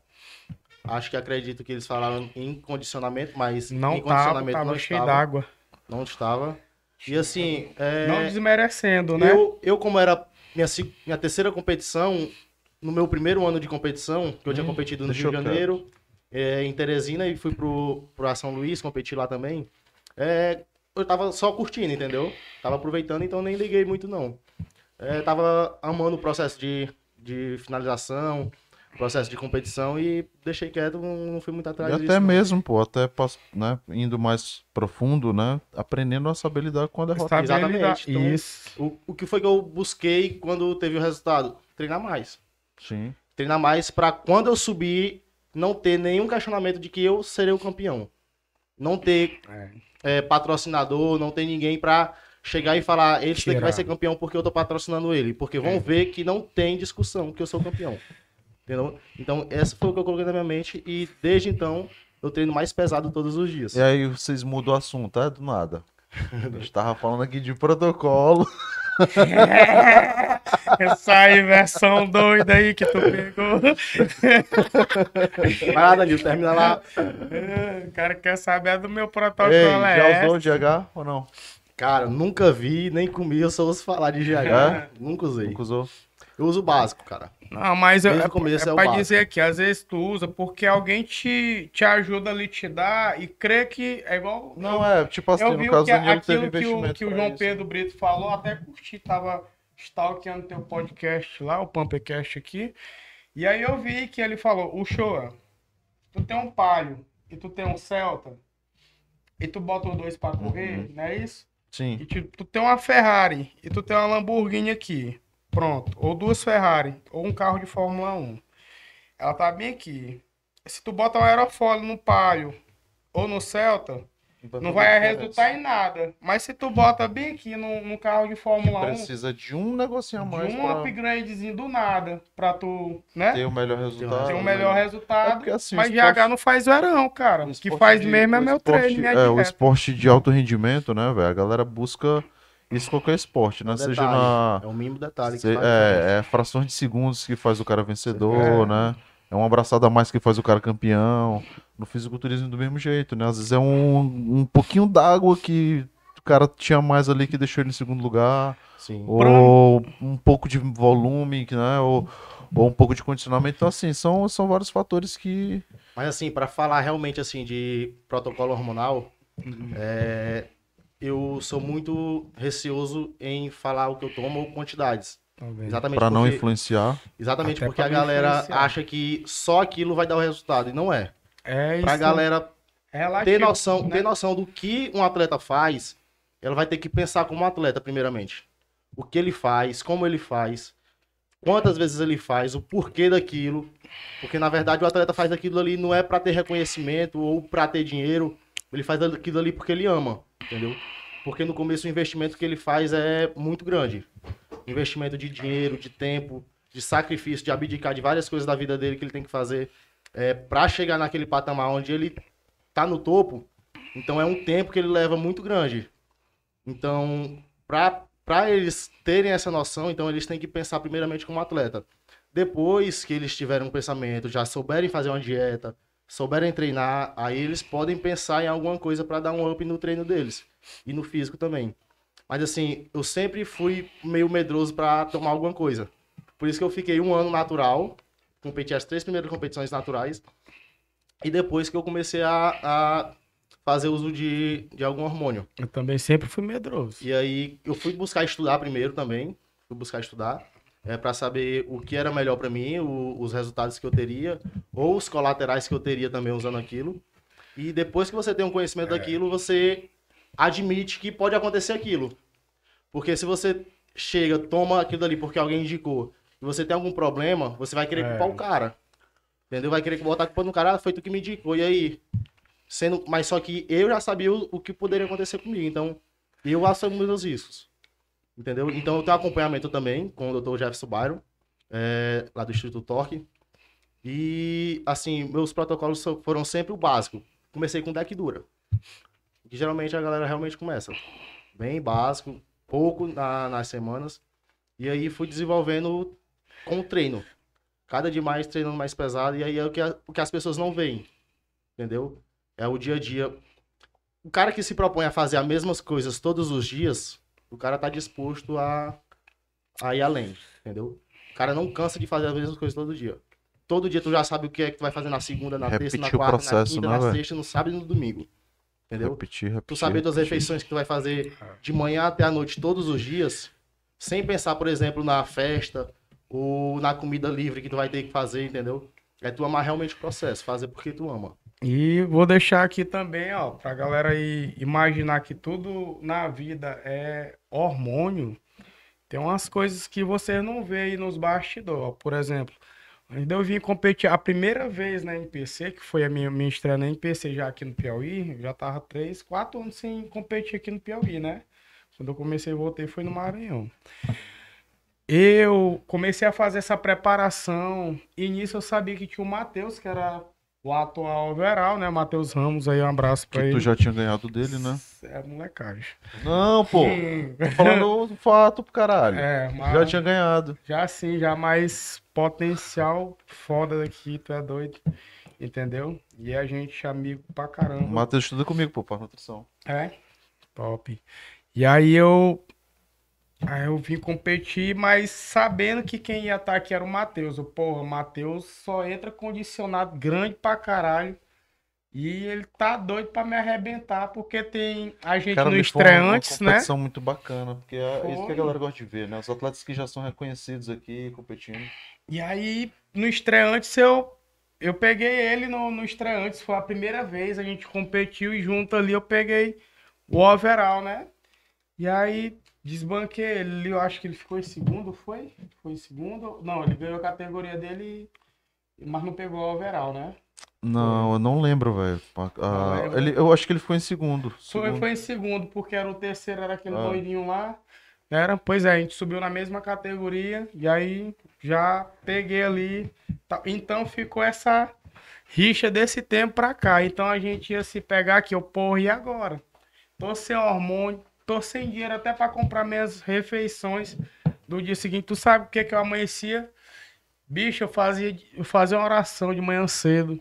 Acho que acredito que eles falaram em condicionamento, mas Não em tava, condicionamento tava não cheio estava. d'água. Não estava. E assim, Não desmerecendo, né? eu como era minha terceira competição, no meu primeiro ano de competição, que eu tinha competido no Rio de Janeiro, em Teresina, e fui pro São Luís, competi lá também, eu tava só curtindo, entendeu? Tava aproveitando, então nem liguei muito não. Tava amando o processo de finalização, processo de competição, e deixei quieto, não fui muito atrás E disso. até não. mesmo, pô, né, indo mais profundo, né, aprendendo a saber lidar com a derrota. Sabe Exatamente, lidar. então- Isso. O que foi que eu busquei quando teve o resultado? Treinar mais. Sim. Treinar mais pra quando eu subir, não ter nenhum questionamento de que eu serei o campeão. Não ter patrocinador, não ter ninguém pra chegar e falar, esse daqui vai ser campeão porque eu tô patrocinando ele. Porque vão ver que não tem discussão que eu sou campeão. Entendeu? Então, essa foi o que eu coloquei na minha mente, e desde então eu treino mais pesado todos os dias. E aí vocês mudam o assunto, do nada. A gente tava falando aqui de protocolo. Essa inversão doida aí que tu pegou. Vai lá, Danilo, termina lá. O cara quer saber do meu protocolo. Ei, é já essa. usou o GH ou não? Cara, nunca vi, nem comi, eu só ouço falar de GH. Nunca usei. Nunca usou? Eu uso o básico, cara. Não, mas Desde o começo é o pra básico. dizer que às vezes tu usa porque alguém te ajuda ali, te dá e crê que é igual. Não, tipo assim, Eu no vi caso que do Danilo teve aquilo investimento que o pra João isso. Pedro Brito falou, até curti, tava stalkeando teu podcast lá, o Pumpcast aqui. E aí eu vi que ele falou, o show, tu tem um Palio e tu tem um Celta, e tu bota os dois pra correr, não é isso? Sim. E tu tem uma Ferrari e tu tem uma Lamborghini aqui. Pronto. Ou duas Ferrari. Ou um carro de Fórmula 1. Ela tá bem aqui. Se tu bota um aerofólio no Palio ou no Celta, não vai resultar em nada. Mas se tu bota bem aqui no carro de Fórmula 1, Precisa de um negocinho a de mais um pra upgradezinho do nada, pra tu, né? ter o melhor resultado. Ter um melhor resultado. porque, assim, mas o GH esporte- não faz verão, cara. O que esporte faz de- mesmo é o meu esporte- treino, minha o dieta. esporte de alto rendimento, né, velho? A galera busca isso em qualquer esporte, né? Seja Detalhe, é o mínimo detalhe que faz a é frações de segundos que faz o cara vencedor, né? É uma abraçada a mais que faz o cara campeão. No fisiculturismo do mesmo jeito, né? Às vezes é um pouquinho d'água que o cara tinha mais ali que deixou ele em segundo lugar. Sim. Ou um pouco de volume, né? Ou um pouco de condicionamento. Então, assim, são vários fatores que... Mas assim, pra falar realmente assim de protocolo hormonal, eu sou muito receoso em falar o que eu tomo ou quantidades. Exatamente Pra não porque- influenciar. Exatamente Até porque a pra não galera influenciar. acha que só aquilo vai dar o resultado, e não é. É isso. Pra galera relativo, ter né? noção do que um atleta faz, ela vai ter que pensar como um atleta, primeiramente. o que ele faz, como ele faz, quantas vezes ele faz, o porquê daquilo. Porque, na verdade, o atleta faz aquilo ali não é para ter reconhecimento ou para ter dinheiro. Ele faz aquilo ali porque ele ama, entendeu? Porque no começo o investimento que ele faz é muito grande. Investimento de dinheiro, de tempo, de sacrifício, de abdicar de várias coisas da vida dele que ele tem que fazer para chegar naquele patamar onde ele tá no topo. Então é um tempo que ele leva muito grande. Então, para eles terem essa noção, então eles têm que pensar primeiramente como atleta. Depois que eles tiverem um pensamento, já souberem fazer uma dieta, souberem treinar, aí eles podem pensar em alguma coisa para dar um up no treino deles e no físico também. Mas assim, eu sempre fui meio medroso para tomar alguma coisa. Por isso que eu fiquei um ano natural, competi as 3 primeiras competições naturais, e depois que eu comecei a fazer uso de algum hormônio. Eu também sempre fui medroso. E aí eu fui buscar estudar primeiro também, para saber o que era melhor para mim, os resultados que eu teria, ou os colaterais que eu teria também usando aquilo. E depois que você tem um conhecimento daquilo, você admite que pode acontecer aquilo. Porque se você chega, toma aquilo ali porque alguém indicou, e você tem algum problema, você vai querer culpar o cara. Entendeu? Vai querer botar a culpa no cara, foi tu que me indicou, e aí? Mas só que eu já sabia o que poderia acontecer comigo, então eu assumo meus riscos. Entendeu? Então eu tenho acompanhamento também com o Dr. Jefferson Byron, lá do Instituto Torque. E, assim, meus protocolos foram sempre o básico. Comecei com deck dura, que geralmente a galera realmente começa. Bem básico, pouco nas semanas. E aí fui desenvolvendo com o treino. Cada dia mais treinando mais pesado. E aí é o que as pessoas não veem. Entendeu? É o dia a dia. O cara que se propõe a fazer as mesmas coisas todos os dias, o cara tá disposto a ir além. Entendeu? O cara não cansa de fazer as mesmas coisas todo dia. Todo dia tu já sabe o que é que tu vai fazer na segunda, na terça, na quarta, na quinta, na sexta, no sábado e no domingo. Entendeu? Tu saber das refeições que tu vai fazer de manhã até a noite todos os dias, sem pensar, por exemplo, na festa ou na comida livre que tu vai ter que fazer, entendeu? É tu amar realmente o processo, fazer porque tu ama. E vou deixar aqui também, ó, pra galera aí imaginar que tudo na vida é hormônio. Tem umas coisas que você não vê aí nos bastidores, ó. Por exemplo, ainda eu vim competir a primeira vez na NPC, que foi a minha estreia na NPC já aqui no Piauí. Eu já tava 3, 4 anos sem competir aqui no Piauí, né? Quando eu comecei, voltei, foi no Maranhão. Eu comecei a fazer essa preparação e nisso eu sabia que tinha o Matheus, que era o atual overall, né? Matheus Ramos aí, um abraço pra ele. Que tu já tinha ganhado dele, né? É molecagem. Não, pô. Tô falando do fato pro caralho. Mas Já tinha ganhado. já sim, já mais potencial foda daqui, tu é doido. Entendeu? E a gente amigo pra caramba. O Matheus estuda comigo, pô, pra nutrição. É? Top. E aí eu vim competir, mas sabendo que quem ia estar aqui era o Matheus. Porra, o Matheus só entra condicionado grande pra caralho. E ele tá doido pra me arrebentar, porque tem a gente Cara, no estreantes, uma competição muito bacana, porque é isso que a galera gosta de ver, né? Os atletas que já são reconhecidos aqui, competindo. E aí, no estreantes, eu peguei ele no estreantes, foi a primeira vez, a gente competiu e junto ali eu peguei o overall, né? E aí, desbanquei ele, eu acho que ele ficou em segundo, foi? Foi em segundo? Não, ele ganhou a categoria dele, mas não pegou o overall, né? Não, eu não lembro, velho. Eu acho que ele ficou em segundo. Foi em segundo, porque era o terceiro, era aquele doidinho lá. Pois é, a gente subiu na mesma categoria e aí já peguei ali. Então ficou essa rixa desse tempo pra cá. Então a gente ia se pegar aqui, porra, e agora? Tô sem hormônio, tô sem dinheiro até pra comprar minhas refeições do dia seguinte. Tu sabe o que eu amanhecia? Bicho, eu fazia uma oração de manhã cedo.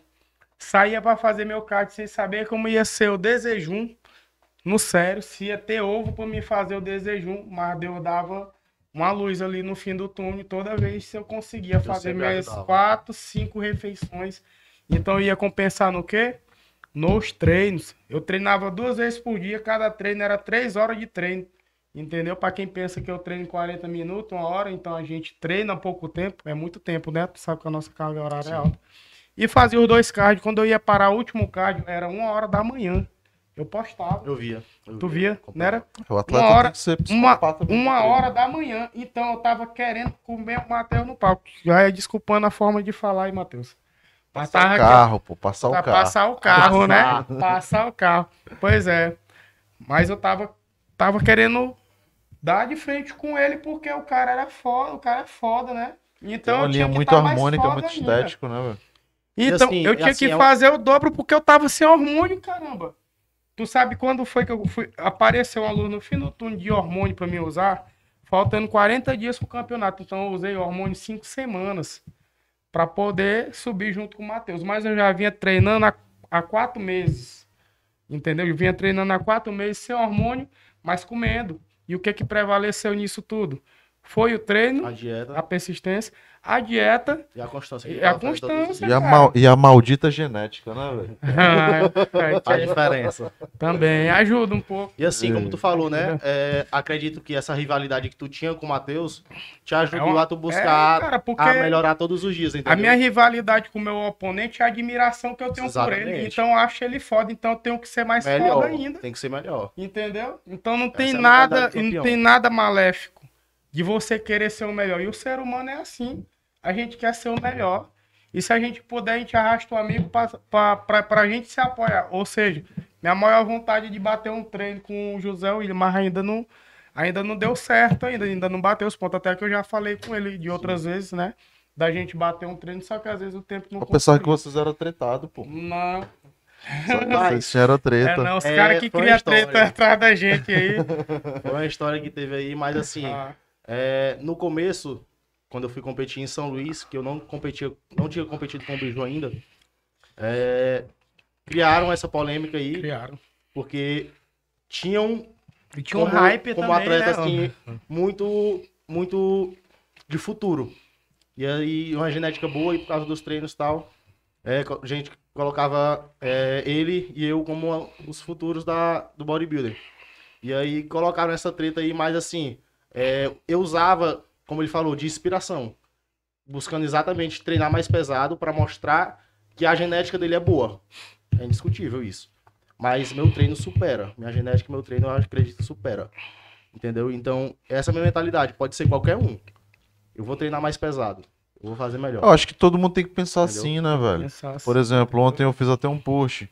Saía pra fazer meu kart sem saber como ia ser o desejum. No sério, se ia ter ovo pra me fazer o desejum, mas Deus dava uma luz ali no fim do túnel toda vez que eu conseguia fazer minhas 4, 5 refeições. Então eu ia compensar no quê? Nos treinos. Eu treinava 2 vezes por dia, cada treino era 3 horas de treino. Entendeu? Pra quem pensa que eu treino 40 minutos, 1 hora, então a gente treina pouco tempo, é muito tempo, né? Tu sabe que a nossa carga horária é alta. E fazia os 2 cardio. Quando eu ia parar o último cardio, era 1 hora da manhã. Eu postava. Eu via. Tu via, não era? O atleta Uma hora- tem que ser Uma, psicopata mesmo. uma hora da manhã. Então eu tava querendo comer o Matheus no palco. Já é desculpando a forma de falar aí, Matheus. Mas Passar tava o aqui, carro, pô. Passar o pra carro. passar o carro, né? Passar. Passar o carro. Pois é. Mas eu tava querendo dar de frente com ele porque o cara era foda, o cara é foda, né? Tem Então uma eu linha tinha que muito tá mais harmônica, foda muito ainda. estético, né, velho? Então, assim, eu tinha assim, que é um- fazer o dobro porque eu tava sem hormônio, caramba. Tu sabe quando foi que apareceu uma luz no fim do túnel de hormônio pra mim usar? Faltando 40 dias pro campeonato. Então eu usei hormônio 5 semanas pra poder subir junto com o Matheus. Mas eu já vinha treinando há 4 meses. Entendeu? Eu vinha treinando há 4 meses sem hormônio, mas comendo. E o que que prevaleceu nisso tudo? Foi o treino, A dieta a persistência, a dieta e a constância. e que a ela faz todos os constância. dias. E a maldita genética, né, velho? A diferença. Também ajuda um pouco. E assim, como tu falou, né? Acredito que essa rivalidade que tu tinha com o Matheus te ajudou a tu buscar cara, porque a melhorar todos os dias, entendeu? a minha rivalidade com o meu oponente é a admiração que eu tenho por ele. Exatamente. Então eu acho ele foda, então eu tenho que ser mais melhor, foda ainda. tem que ser melhor. Entendeu? Então não tem Essa é a nada, mentalidade do não campeão. tem nada maléfico de você querer ser o melhor. E o ser humano é assim. A gente quer ser o melhor. E se a gente puder, a gente arrasta o amigo pra gente se apoiar. Ou seja, minha maior vontade é de bater um treino com o José William, mas ainda não deu certo ainda não bateu os pontos. Até que eu já falei com ele de outras vezes, né? Da gente bater um treino, só que às vezes o tempo não Eu pensava que conseguia. vocês eram tretados, pô. Não, Só que vocês tinham treta. não, os É, caras que foi uma criam história. treta atrás da gente aí. Foi uma história que teve aí, mas assim, Ah, no começo, quando eu fui competir em São Luís, que eu não tinha competido com o Biju ainda, criaram essa polêmica aí, criaram. porque tinham E tinha um hype como também, atleta, né? assim, muito de futuro. E aí, uma genética boa e por causa dos treinos e tal, a gente colocava ele e eu como os futuros do bodybuilder. E aí colocaram essa treta aí, mas assim, eu usava, como ele falou, de inspiração. Buscando exatamente treinar mais pesado para mostrar que a genética dele é boa. É indiscutível isso. Mas meu treino supera. Minha genética e meu treino, eu acredito que supera. Entendeu? Então, essa é a minha mentalidade. Pode ser qualquer um. Eu vou treinar mais pesado. Eu vou fazer melhor. Eu acho que todo mundo tem que pensar Entendeu? assim, né, velho? Pensar assim. Por exemplo, ontem eu fiz até um post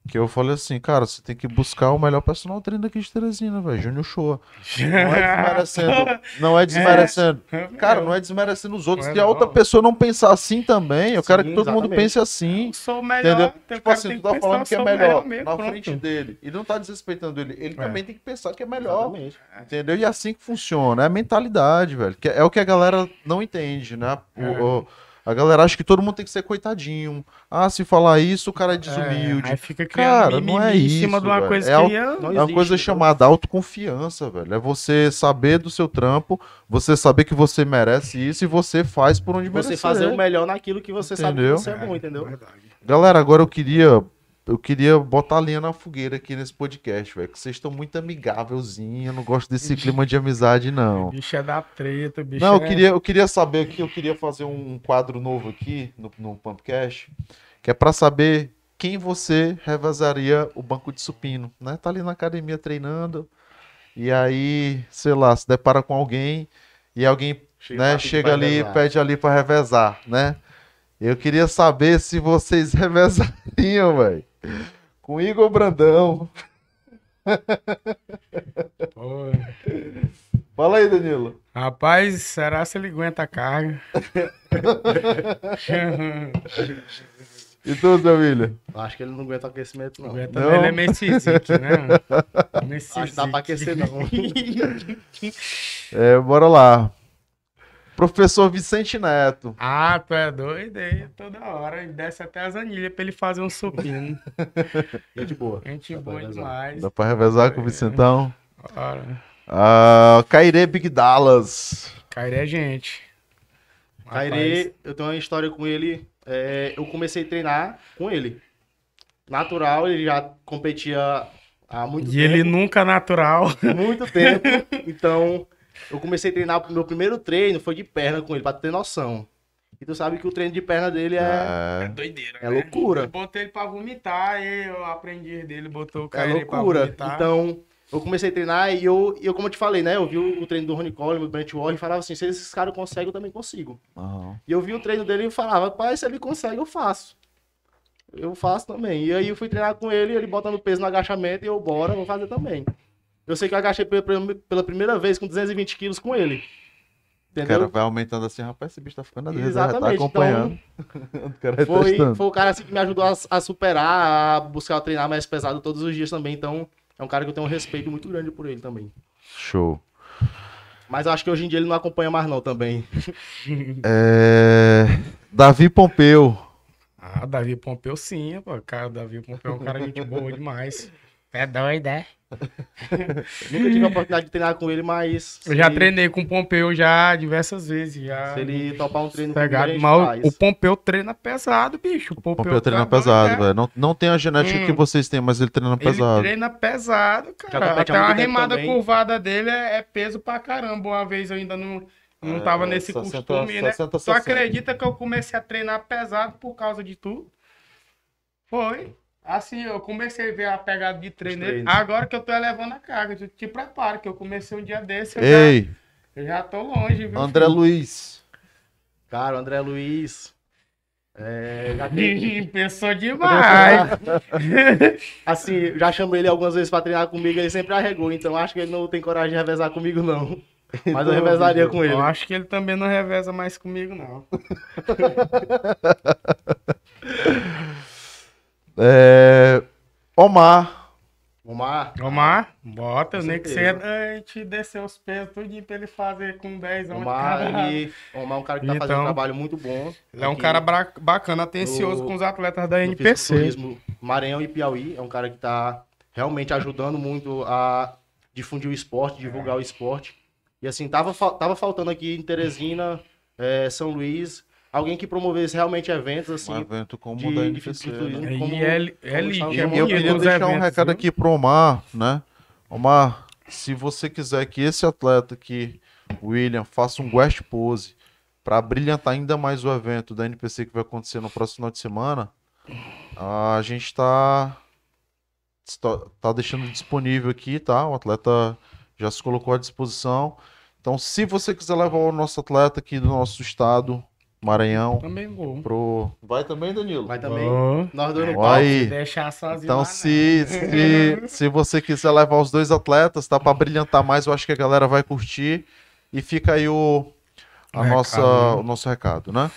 que eu falei assim, cara, você tem que buscar o melhor personal trainer aqui de Teresina, velho, Júnior Shoa. Não é desmerecendo, não é desmerecendo. Cara, não é desmerecendo os outros. Não é Se a outra não. pessoa não pensar assim também, eu quero que Sim, todo mundo exatamente. pense assim. Eu sou o melhor. Entendeu? então o Tipo cara assim, tem tu tá pensar, falando eu que é sou o melhor mesmo, na pronto. frente dele e não tá desrespeitando ele. Ele também tem que pensar que é melhor. Exatamente. Entendeu? E é assim que funciona. É a mentalidade, velho. Que é o que a galera não entende, né? A galera acha que todo mundo tem que ser coitadinho. Ah, se falar isso, o cara é desumilde. Aí fica criando Cara, não é mimimi em cima isso, de uma velho. coisa É que Não É uma existe, coisa entendeu? chamada autoconfiança, velho. É você saber do seu trampo, você saber que você merece isso e você faz por onde Você merecer. fazer o melhor naquilo que você sabe que Entendeu? você é bom, entendeu? Verdade. Galera, agora eu queria botar a linha na fogueira aqui nesse podcast, velho. Que vocês estão muito amigávelzinhos. Eu não gosto desse clima de amizade, não. Bicho é da treta, bicho Não, é... eu queria saber que eu queria fazer um quadro novo aqui no Pumpcast, que é pra saber quem você revezaria o banco de supino, né? Tá ali na academia treinando, e aí, sei lá, se depara com alguém, e alguém, né, chega ali e pede ali pra revezar, né? Eu queria saber se vocês revezariam, velho, com Igor Brandão. Pô. Fala aí, Danilo. Rapaz, será se ele aguenta a carga? E tu, Zé William? Acho que ele não aguenta aquecimento, não. Aguenta, Não? ele é meio cizique, né? Meio Acho que dá pra aquecer, não. Bora lá. Professor Vicente Neto. Ah, tu é doido aí, toda hora. Ele desce até as anilhas pra ele fazer um supino. Gente boa. Gente Dá pra boa revezar. demais. Dá pra revezar com o Vicentão? Ora, Cairê Big Dallas. Cairé é gente. Cairê, eu tenho uma história com ele. Eu comecei a treinar com ele. Natural, ele já competia há muito E tempo. ele nunca natural. Muito tempo. Então, eu comecei a treinar. O meu primeiro treino foi de perna com ele, pra ter noção. E tu sabe que o treino de perna dele É doideira, é né? loucura. Eu botei ele pra vomitar, e o aprendiz dele botou o É cara ali pra loucura. vomitar. Então, eu comecei a treinar e eu, como eu te falei, né? Eu vi o treino do Ronnie Coleman, do Brent Ward e falava assim, se esses caras conseguem, eu também consigo. Aham. E eu vi o treino dele e falava, pai, se ele consegue, eu faço. Eu faço também. E aí eu fui treinar com ele, ele botando peso no agachamento e eu, bora, vou fazer também. Eu sei que eu agachei pela primeira vez com 220 quilos com ele. O Entendeu? cara vai aumentando assim, rapaz, esse bicho tá ficando já tá Exatamente. acompanhando. Então, O cara é foi testando. o cara assim, que me ajudou a superar, a buscar treinar mais pesado todos os dias também. Então, é um cara que eu tenho um respeito muito grande por ele também. Show. Mas eu acho que hoje em dia ele não acompanha mais não também. Davi Pompeu. Ah, Davi Pompeu sim, pô. Cara, o Davi Pompeu é um cara gente boa demais. É doido, é? Nunca tive a oportunidade de treinar com ele, mas... Eu já treinei com o Pompeu já diversas vezes. Já. Se ele topar um treino comigo, a Pegado, gente mas faz. o Pompeu treina pesado, bicho. O Pompeu treina tá doido, pesado, é. velho. Não tem a genética que vocês têm, mas ele treina Ele pesado. treina pesado, Já cara. compete Até há a muito tempo remada também. curvada dele é peso pra caramba. Uma vez eu ainda não tava nesse 60, costume, né? 60, Tu 60. acredita que eu comecei a treinar pesado por causa de tu? Foi. Assim, eu comecei a ver a pegada de treino dele. treinos. Agora que eu tô elevando a carga, tu te prepara, que eu comecei um dia desse, Ei, eu já tô longe, viu? André filho? Luiz. Cara, o André Luiz... já tem... Pensou demais. Assim, já chamei ele algumas vezes pra treinar comigo, ele sempre arregou, então acho que ele não tem coragem de revezar comigo, não. Mas eu revezaria com ele. Eu acho que ele também não reveza mais comigo, não. Omar. Omar, Bota, Com nem que certeza. seja a gente descer os pesos tudinho pra ele fazer com 10 anos. Omar, Cara. Omar é um cara que tá fazendo Então, um trabalho muito bom. Ele é um aqui cara bacana, atencioso no- com os atletas da no NPC. fisiculturismo Maranhão e Piauí. É um cara que tá realmente ajudando muito a difundir o esporte, divulgar o esporte. E assim, tava faltando aqui em Teresina, São Luís, alguém que promovesse realmente eventos Um assim, evento como o de, da de NPC, fisiculturismo. né? como- E é como elite, estava E é falando. eu bonito queria os deixar um eventos, recado viu? aqui pro Omar, né? Omar, se você quiser que esse atleta aqui, o William, faça um guest pose para brilhantar ainda mais o evento da NPC que vai acontecer no próximo final de semana, a gente tá deixando disponível aqui, tá? O atleta já se colocou à disposição. Então, se você quiser levar o nosso atleta aqui do nosso estado, Maranhão, Também vou. Vai também, Danilo? Vai também. Vou. Nós dois no Ó palco. aí. Se deixar sozinho Então, lá, se você quiser levar os dois atletas, tá? Para brilhantar mais, eu acho que a galera vai curtir. E fica aí o nosso recado, né?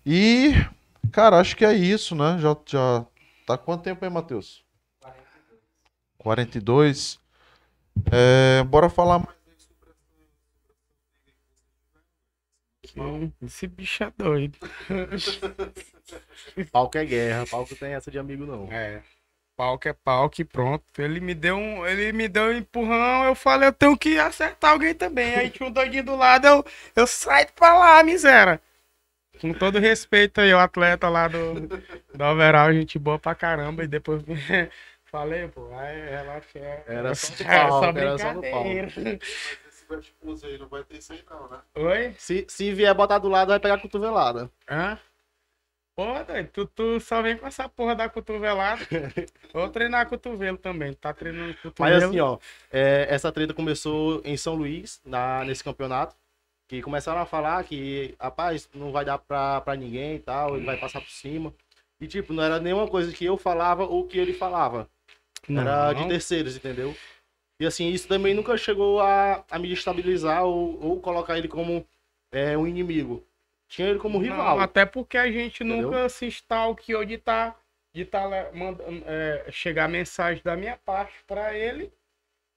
E, cara, acho que é isso, né? Já tá quanto tempo aí, Matheus? 42. Bora falar mais. Esse bicho é doido. Palco é guerra, palco tem essa de amigo não. É. Palco é palco e pronto. Ele me deu um empurrão, eu falei, eu tenho que acertar alguém também. Aí tinha um doidinho do lado, eu saí pra lá, miséria. Com todo respeito aí, o atleta lá do overall, gente boa pra caramba. E depois falei, pô, aí relaxa. Era só no só palco, era só no brincadeira. Esse guest pose aí não vai ter isso aí, não, né? Oi? Se vier botar do lado, vai pegar a cotovelada. Hã? Pô, doido, tu só vem com essa porra da cotovelada. Vou treinar cotovelo também. Tá treinando cotovelo. Mas assim, ó, essa treta começou em São Luís, nesse campeonato, que começaram a falar que, rapaz, não vai dar pra ninguém e tal, ele vai passar por cima. E tipo, não era nenhuma coisa que eu falava ou que ele falava. Era de terceiros, entendeu? E assim, isso também nunca chegou a me destabilizar ou colocar ele como um inimigo. Tinha ele como rival. Não, até porque a gente Entendeu? nunca se stalkeou de chegar mensagem da minha parte pra ele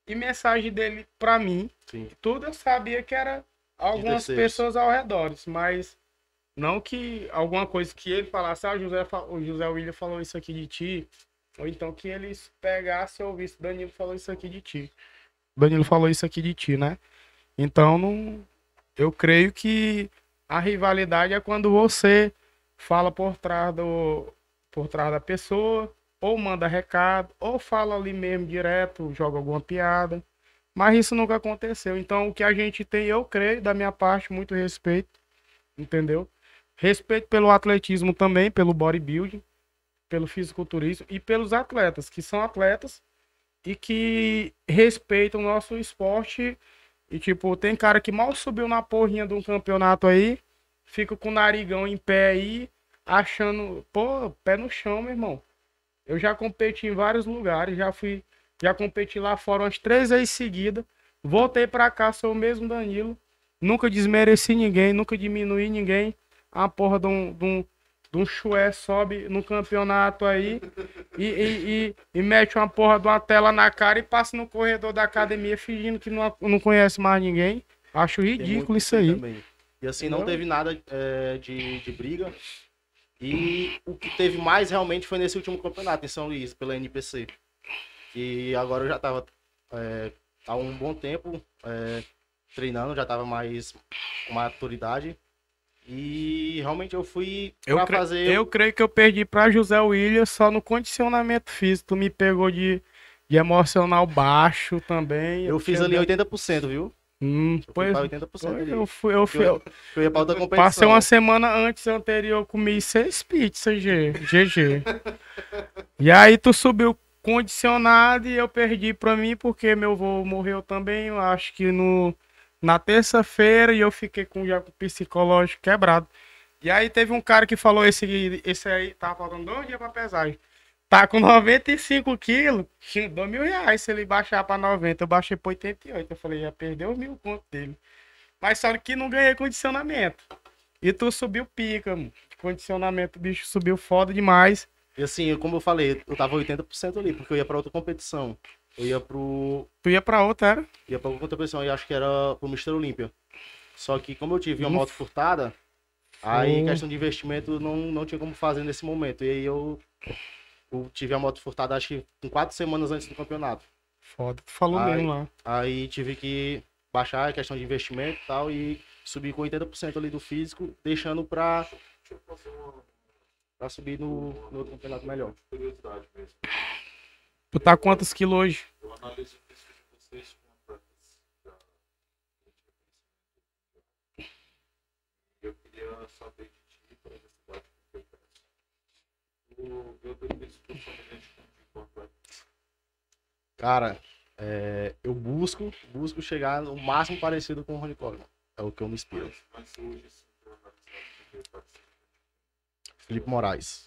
e mensagem dele pra mim. Sim. Tudo eu sabia que era algumas terceiros. pessoas ao redor, mas não que alguma coisa que ele falasse, o José William falou isso aqui de ti, ou então que ele pegasse e ouvisse, Danilo falou isso aqui de ti. Danilo falou isso aqui de ti, né? Então, eu creio que a rivalidade é quando você fala por trás da pessoa, ou manda recado, ou fala ali mesmo direto, joga alguma piada. Mas isso nunca aconteceu. Então, o que a gente tem, eu creio, da minha parte, muito respeito, entendeu? Respeito pelo atletismo também, pelo bodybuilding, pelo fisiculturismo e pelos atletas, que são atletas e que respeitam o nosso esporte. E, tipo, tem cara que mal subiu na porrinha de um campeonato aí, fica com o narigão em pé aí, achando, pô, pé no chão, meu irmão. Eu já competi em vários lugares, já competi lá fora umas 3 vezes seguidas. Voltei pra cá, sou o mesmo Danilo. Nunca desmereci ninguém, nunca diminui ninguém. A porra de um chué sobe no campeonato aí e mete uma porra de uma tela na cara e passa no corredor da academia fingindo que não conhece mais ninguém. Acho Tem ridículo muito isso aí. também. E assim, não teve nada de briga. E o que teve mais realmente foi nesse último campeonato em São Luís, pela NPC. E agora eu já tava há um bom tempo treinando, já tava mais com maturidade. E realmente eu fui pra fazer. Eu creio que eu perdi pra José William só no condicionamento físico. Tu me pegou de emocional baixo também. Eu fiz ali 80%, viu? Eu fui Pois pra 80% ali. eu Eu ia pra outra competição. passei uma semana anterior, comi 6 pizzas, GG. E aí tu subiu condicionado e eu perdi pra mim porque meu avô morreu também, eu acho que na terça-feira, e eu fiquei já com o psicológico quebrado. E aí teve um cara que falou, esse aí tava faltando 2 dias pra pesagem. Tá com 95 quilos, R$2.000 se ele baixar pra 90. Eu baixei pra 88. Eu falei, já perdeu os 1.000 conto dele. Mas só que não ganhei condicionamento. E tu subiu pica, mano. Condicionamento, o bicho subiu foda demais. E assim, como eu falei, eu tava 80% ali, porque eu ia pra outra competição. Eu ia Tu ia pra outra, era? Ia pra outra competição, e acho que era pro Mr. Olímpia. Só que como eu tive uma moto furtada, aí questão de investimento não tinha como fazer nesse momento. E aí eu tive a moto furtada, acho que com 4 semanas antes do campeonato. Foda, tu falou mesmo lá. Aí tive que baixar a questão de investimento e tal, e subir com 80% ali do físico, deixando pra subir no outro campeonato melhor. Curiosidade mesmo. Tu tá quantos quilos hoje? Eu analiso o físico de vocês com atletas. Eu queria saber de ti, para ver se bate com o teu peso. Eu tenho isso semelhante com atleta. Cara, eu busco chegar no máximo parecido com o Ronnie Coleman. É o que eu me inspiro. Mas hoje, assim, para analisar Felipe Moraes.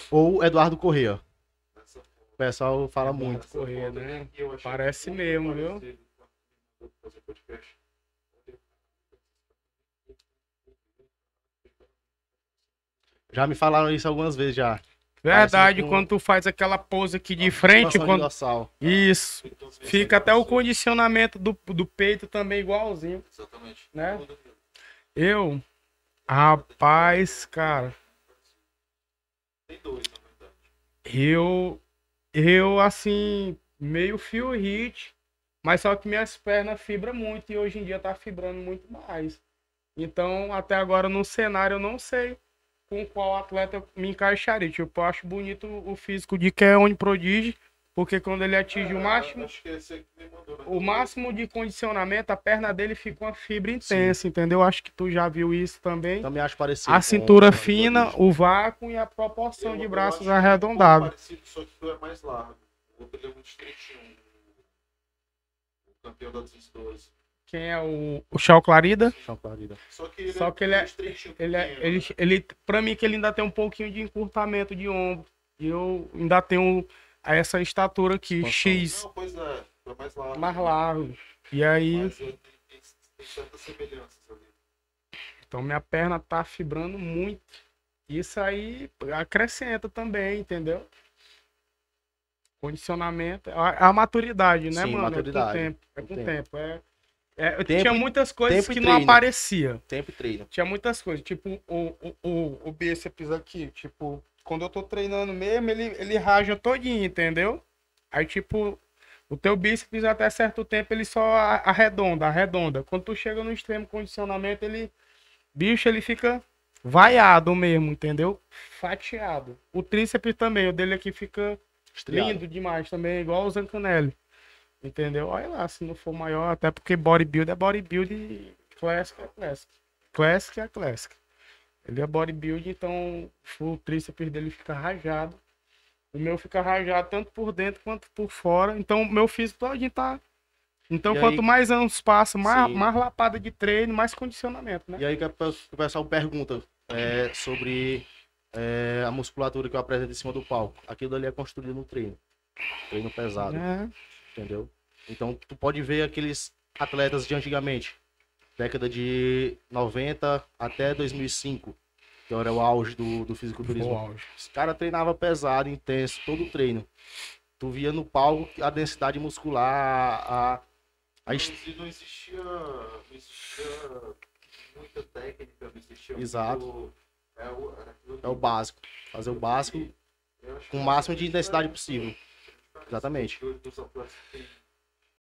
Ou Eduardo Corrêa. O pessoal fala muito. Correr, né? Parece mesmo, viu? Já me falaram isso algumas vezes já. Verdade, com- quando tu faz aquela pose aqui de frente, Situação de quando... dorsal. Isso. Fica até o condicionamento do peito também igualzinho, Exatamente. né? Rapaz, cara, Tem 2, na verdade. eu assim, meio fio hit, mas só que minhas pernas fibram muito e hoje em dia tá fibrando muito mais. Então, até agora no cenário eu não sei com qual atleta eu me encaixaria. Tipo, eu acho bonito o físico de Keone Prodígio, porque quando ele atinge o máximo, Acho que esse aqui me mandou, né? o máximo de condicionamento, a perna dele fica uma fibra intensa, entendeu? Acho que tu já viu isso também. Também acho parecido. A com cintura o fina, Prodígio. o vácuo e a proporção de braços acho arredondados. Um pouco parecido, só que tu é mais largo. O outro ele é muito estreitinho. O campeão da 212. Quem é o Chau Clarida? Chão Clarida. Só que ele Só que ele é- estreitinho. Pra mim que ele ainda tem um pouquinho de encurtamento de ombro. E eu ainda tenho essa estatura aqui, Expansão. X, Não, pois é. É mais largo. mais largo. E aí, Mas tem certas semelhanças ali. então minha perna tá fibrando muito. Isso aí acrescenta também, entendeu? Condicionamento, a maturidade, né, Sim, mano? maturidade. É com Com o tempo. tempo. Tempo Tinha e- muitas coisas tempo e que não treino. aparecia. Tempo e treino. Tinha muitas coisas, tipo o bíceps aqui, tipo, quando eu tô treinando mesmo, ele raja todinho, entendeu? Aí, tipo, o teu bíceps até certo tempo ele só arredonda. Quando tu chega no extremo condicionamento, bicho, ele fica vaiado mesmo, entendeu? Fatiado. O tríceps também, o dele aqui fica Estriado. lindo demais também, igual o Zancanelli. Entendeu? Olha lá, se não for maior, até porque bodybuild é bodybuild Classic é Classic. Classic é Classic. Ele é bodybuilding, então o tríceps dele fica rajado. O meu fica rajado tanto por dentro quanto por fora. Então o meu físico todo tá. Então E quanto aí- mais anos passa, mais Sim. lapada de treino, mais condicionamento, né? E aí que o pessoal pergunta sobre a musculatura que eu apresento em cima do palco. Aquilo ali é construído no treino. Treino pesado, É. entendeu? Então tu pode ver aqueles atletas de antigamente, década de 90 até 2005, que era o auge do fisiculturismo. O auge. Os caras treinavam pesado, intenso, todo o treino. Tu via no palco a densidade muscular, a Não existia muita técnica, não existia Exato. muito- é o básico. Fazer o básico Eu acho com o que máximo de essa intensidade diferença- possível. Exatamente. Dos atletas que tem